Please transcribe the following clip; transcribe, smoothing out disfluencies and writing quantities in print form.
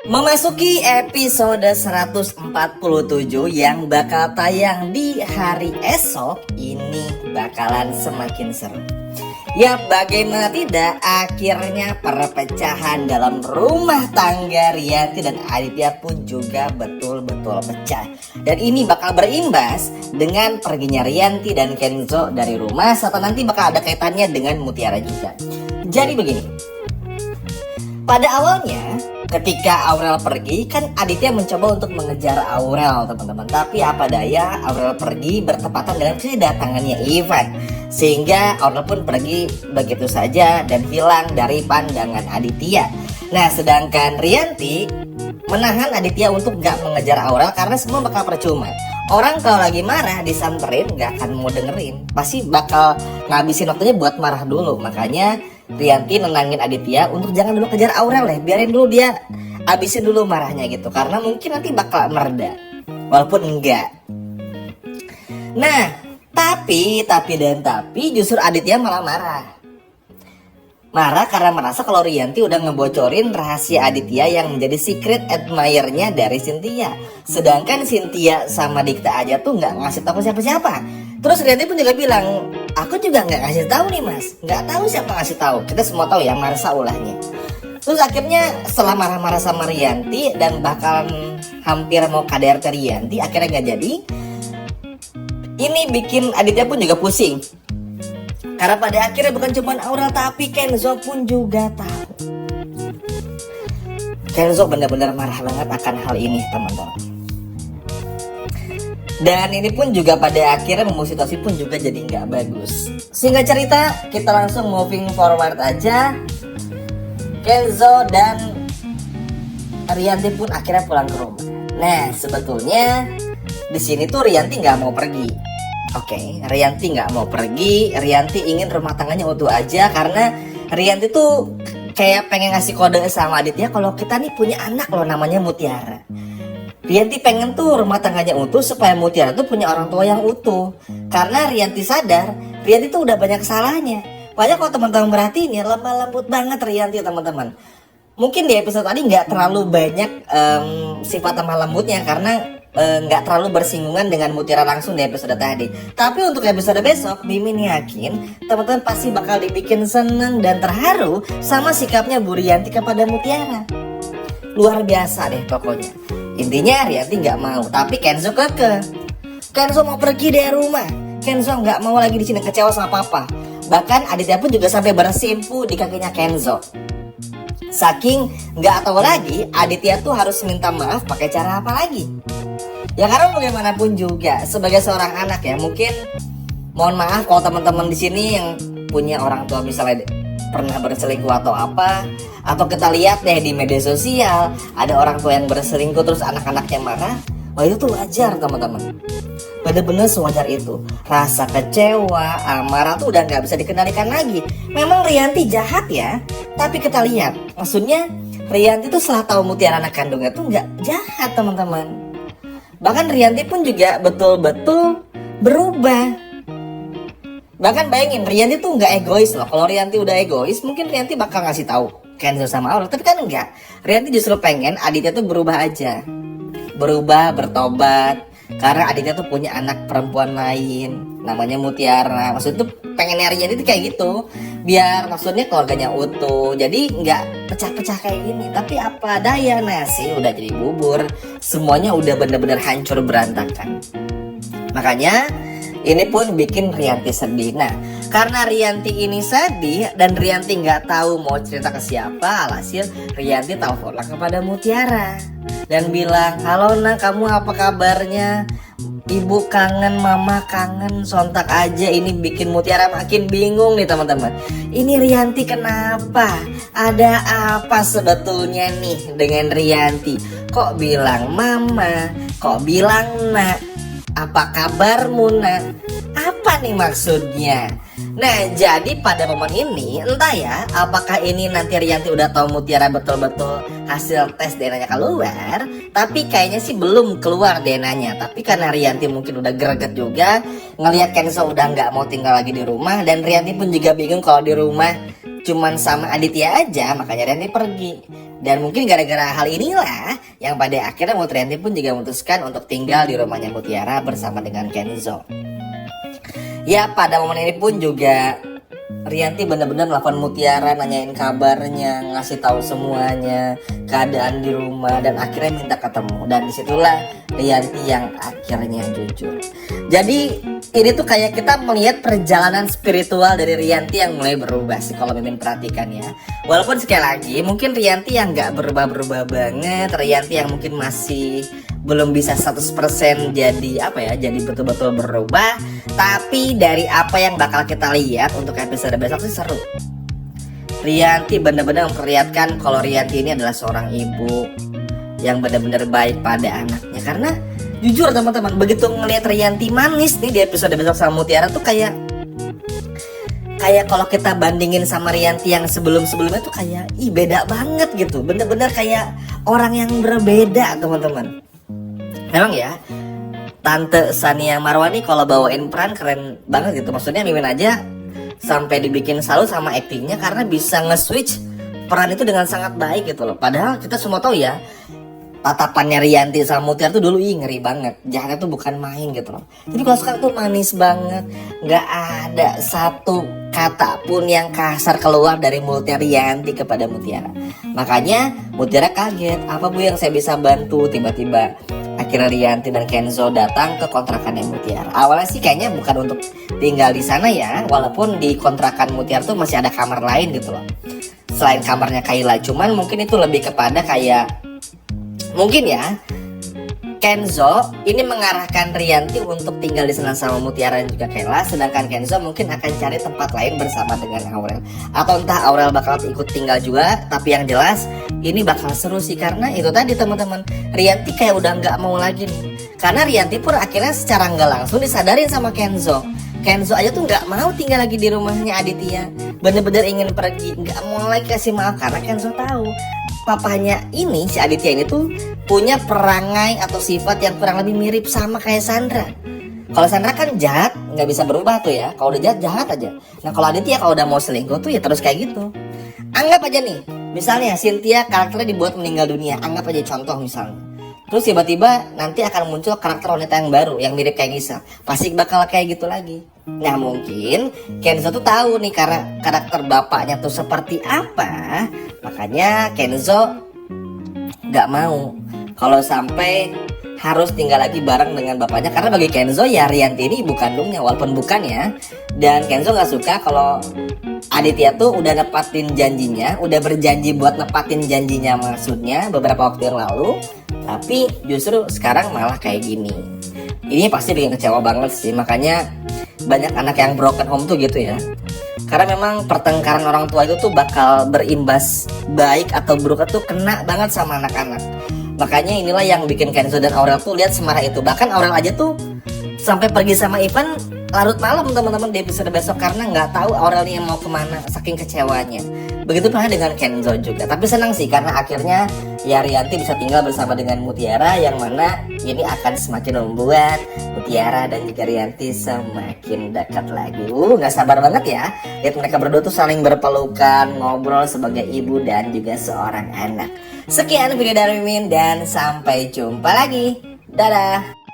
Memasuki episode 147 yang bakal tayang di hari esok, ini bakalan semakin seru. Ya bagaimana tidak, akhirnya perpecahan dalam rumah tangga Rianti dan Aditya pun juga betul-betul pecah. Dan ini bakal berimbas dengan perginya Rianti dan Kenzo dari rumah, serta nanti bakal ada kaitannya dengan Mutiara juga. Jadi begini, pada awalnya ketika Aurel pergi, kan Aditya mencoba untuk mengejar Aurel, teman-teman. Tapi apa daya, Aurel pergi bertepatan dengan kedatangannya Ivan, sehingga Aurel pun pergi begitu saja dan hilang dari pandangan Aditya. Nah, sedangkan Rianti menahan Aditya untuk gak mengejar Aurel karena semua bakal percuma. Orang kalau lagi marah disamperin gak akan mau dengerin, pasti bakal ngabisin waktunya buat marah dulu. Makanya Rianti nenangin Aditya untuk jangan dulu kejar Aurel ya, biarin dulu dia abisin dulu marahnya gitu, karena mungkin nanti bakal mereda, walaupun enggak. Nah, tapi justru Aditya malah marah karena merasa kalau Rianti udah ngebocorin rahasia Aditya yang menjadi secret admirer-nya dari Cynthia. Sedangkan Cynthia sama Dikta aja tuh nggak ngasih tahu siapa-siapa. Terus Rianti pun juga bilang, aku juga nggak ngasih tahu nih mas, nggak tahu siapa ngasih tahu. Kita semua tahu ya Marsa ulahnya. Terus akhirnya setelah marah-marah sama Rianti dan bakalan hampir mau KDRT Rianti, akhirnya nggak jadi. Ini bikin Aditya pun juga pusing. Karena pada akhirnya bukan cuma Aurel tapi Kenzo pun juga tahu. Kenzo benar-benar marah banget akan hal ini, teman-teman. Dan ini pun juga pada akhirnya membuat situasi pun juga jadi nggak bagus. Singkat cerita, kita langsung moving forward aja. Kenzo dan Rianti pun akhirnya pulang ke rumah. Nah, sebetulnya di sini tuh Rianti nggak mau pergi. Oke, Rianti nggak mau pergi. Rianti ingin rumah tangganya utuh aja karena Rianti tuh kayak pengen ngasih kode sama Aditya kalau kita nih punya anak loh namanya Mutiara. Rianti pengen tuh rumah tangganya utuh supaya Mutiara tuh punya orang tua yang utuh. Karena Rianti sadar, Rianti tuh udah banyak kesalahannya. Banyak kalau teman-teman berarti ini lemah lembut banget Rianti, teman-teman. Mungkin di episode tadi nggak terlalu banyak sifat lemah lembutnya karena nggak terlalu bersinggungan dengan Mutiara langsung di episode tadi. Tapi untuk episode besok, Mimin yakin teman-teman pasti bakal dibikin seneng dan terharu sama sikapnya Bu Rianti kepada Mutiara. Luar biasa deh pokoknya. Intinya Rianti nggak mau, tapi Kenzo kekeh. Kenzo mau pergi dari rumah. Kenzo nggak mau lagi di sini, kecewa sama papa. Bahkan Aditya pun juga sampai bersimpu di kakinya Kenzo. Saking nggak tahu lagi, Aditya tuh harus minta maaf pakai cara apa lagi? Ya karena bagaimanapun juga sebagai seorang anak ya, mungkin mohon maaf kalau teman-teman di sini yang punya orang tua misalnya pernah berselingkuh atau apa, atau kita lihat deh di media sosial ada orang tua yang berselingkuh terus anak-anaknya marah. Wah itu tuh wajar teman-teman, bener-bener sewajar itu. Rasa kecewa, amarah tuh udah nggak bisa dikendalikan lagi. Memang Rianti jahat ya, tapi kita lihat maksudnya Rianti tuh setelah tahu Mutiara anak kandungnya tuh nggak jahat teman-teman. Bahkan Rianti pun juga betul-betul berubah. Bahkan bayangin, Rianti tuh nggak egois loh. Kalau Rianti udah egois, mungkin Rianti bakal ngasih tahu Kenzo sama Aurel. Tapi kan enggak. Rianti justru pengen Aditya tuh berubah aja, berubah, bertobat. Karena Aditya tuh punya anak perempuan lain, namanya Mutiara. Maksudnya tuh pengennya Rianti tuh kayak gitu, biar maksudnya keluarganya utuh. Jadi nggak pecah-pecah kayak gini. Tapi apa daya, nasi udah jadi bubur. Semuanya udah bener-bener hancur berantakan. Makanya ini pun bikin Rianti sedih. Nah, karena Rianti ini sedih dan Rianti nggak tahu mau cerita ke siapa, alhasil Rianti teleponlah kepada Mutiara dan bilang, halo nak, kamu apa kabarnya? Ibu kangen, mama kangen. Sontak aja ini bikin Mutiara makin bingung nih teman-teman. Ini Rianti kenapa? Ada apa sebetulnya nih dengan Rianti? Kok bilang mama? Kok bilang nak? Apa kabarmu nak? Apa nih maksudnya? Nah jadi pada momen ini entah ya apakah ini nanti Rianti udah tahu Mutiara betul-betul hasil tes DNA-nya keluar. Tapi kayaknya sih belum keluar DNA-nya. Tapi karena Rianti mungkin udah greget juga ngelihat Kenzo udah nggak mau tinggal lagi di rumah. Dan Rianti pun juga bingung kalau di rumah cuman sama Aditya aja, makanya Rianti pergi. Dan mungkin gara-gara hal inilah yang pada akhirnya Rianti pun juga memutuskan untuk tinggal di rumahnya Mutiara bersama dengan Kenzo. Ya pada momen ini pun juga Rianti benar-benar nelfon Mutiara, nanyain kabarnya, ngasih tahu semuanya, keadaan di rumah, dan akhirnya minta ketemu. Dan disitulah Rianti yang akhirnya jujur. Jadi ini tuh kayak kita melihat perjalanan spiritual dari Rianti yang mulai berubah sih kalau Mimin perhatikan ya. Walaupun sekali lagi mungkin Rianti yang gak berubah-berubah banget, Rianti yang mungkin masih belum bisa 100% jadi jadi betul-betul berubah. Tapi dari apa yang bakal kita lihat untuk episode besok sih seru. Rianti benar-benar memperlihatkan kalau Rianti ini adalah seorang ibu yang benar-benar baik pada anaknya. Karena jujur teman-teman, begitu ngelihat Rianti manis nih di episode besok sama Mutiara tuh kayak kalau kita bandingin sama Rianti yang sebelum-sebelumnya tuh kayak beda banget gitu. Bener-bener kayak orang yang berbeda teman-teman. Memang ya, Tante Sania Marwani kalau bawain peran keren banget gitu. Maksudnya Mimin aja sampai dibikin salut sama aktingnya karena bisa nge-switch peran itu dengan sangat baik gitu loh. Padahal kita semua tahu ya, tatapannya Rianti sama Mutiara tuh dulu ngeri banget. Jahatnya tuh bukan main gitu loh. Tapi kalau sekarang tuh manis banget. Gak ada satu kata pun yang kasar keluar dari mulutnya Rianti kepada Mutiara. Makanya Mutiara kaget, apa Bu yang saya bisa bantu? Tiba-tiba akhirnya Rianti dan Kenzo datang ke kontrakannya Mutiara. Awalnya sih kayaknya bukan untuk tinggal di sana ya, walaupun di kontrakan Mutiara tuh masih ada kamar lain gitu loh, selain kamarnya Kayla. Cuman mungkin itu lebih kepada kayak mungkin ya Kenzo ini mengarahkan Rianti untuk tinggal di sana sama Mutiara dan juga Kayla, sedangkan Kenzo mungkin akan cari tempat lain bersama dengan Aurel. Atau entah Aurel bakal ikut tinggal juga, tapi yang jelas ini bakal seru sih karena itu tadi teman-teman, Rianti kayak udah nggak mau lagi nih. Karena Rianti pun akhirnya secara nggak langsung disadarin sama Kenzo. Kenzo aja tuh nggak mau tinggal lagi di rumahnya Aditya, bener-bener ingin pergi, nggak mau lagi kasih maaf karena Kenzo tahu papanya ini, si Aditya ini tuh punya perangai atau sifat yang kurang lebih mirip sama kayak Sandra. Kalau Sandra kan jahat, nggak bisa berubah tuh ya. Kalau udah jahat, jahat aja. Nah kalau Aditya kalau udah mau selingkuh tuh ya terus kayak gitu. Anggap aja nih, misalnya Cynthia karakternya dibuat meninggal dunia. Anggap aja contoh misalnya. Terus tiba-tiba nanti akan muncul karakter wanita yang baru yang mirip kayak Gisel. Pasti bakal kayak gitu lagi. Nah mungkin Kenzo tuh tahu nih karena karakter bapaknya tuh seperti apa. Makanya Kenzo gak mau kalau sampai harus tinggal lagi bareng dengan bapaknya. Karena bagi Kenzo ya Rianti ini ibu kandungnya, walaupun bukan ya. Dan Kenzo gak suka kalau Aditya tuh udah nepatin janjinya, udah berjanji buat nepatin janjinya maksudnya beberapa waktu yang lalu, tapi justru sekarang malah kayak gini. Ini pasti bikin kecewa banget sih. Makanya banyak anak yang broken home tuh gitu ya. Karena memang pertengkaran orang tua itu tuh bakal berimbas baik atau buruk tuh kena banget sama anak-anak. Makanya inilah yang bikin Kenzo dan Aurel tuh lihat semarah itu. Bahkan Aurel aja tuh sampai pergi sama Ivan larut malam teman-teman di episode besok karena nggak tahu Aurel yang mau kemana saking kecewanya. Begitu pula dengan Kenzo juga. Tapi senang sih karena akhirnya ya Rianti bisa tinggal bersama dengan Mutiara, yang mana ini akan semakin membuat Mutiara dan juga Rianti semakin dekat lagi. Nggak sabar banget ya lihat mereka berdua tuh saling berpelukan, ngobrol sebagai ibu dan juga seorang anak. Sekian video dari Mimin dan sampai jumpa lagi. Dadah.